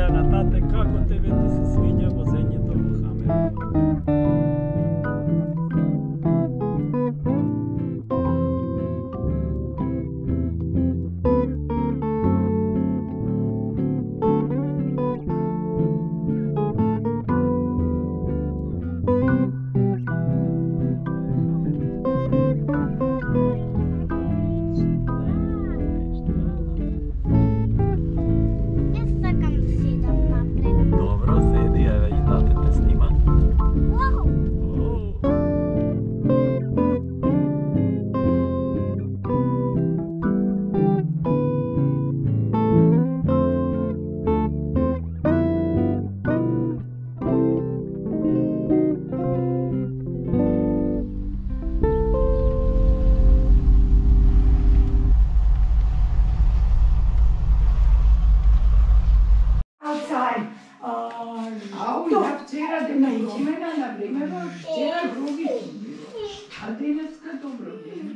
Andrijana, tate, kako tebe ti se sviđa vozenje tom Hameru? Dobro, sedi, evo i tate te snima. Вчера да ме измена на време, вчера други, а денеска добро време.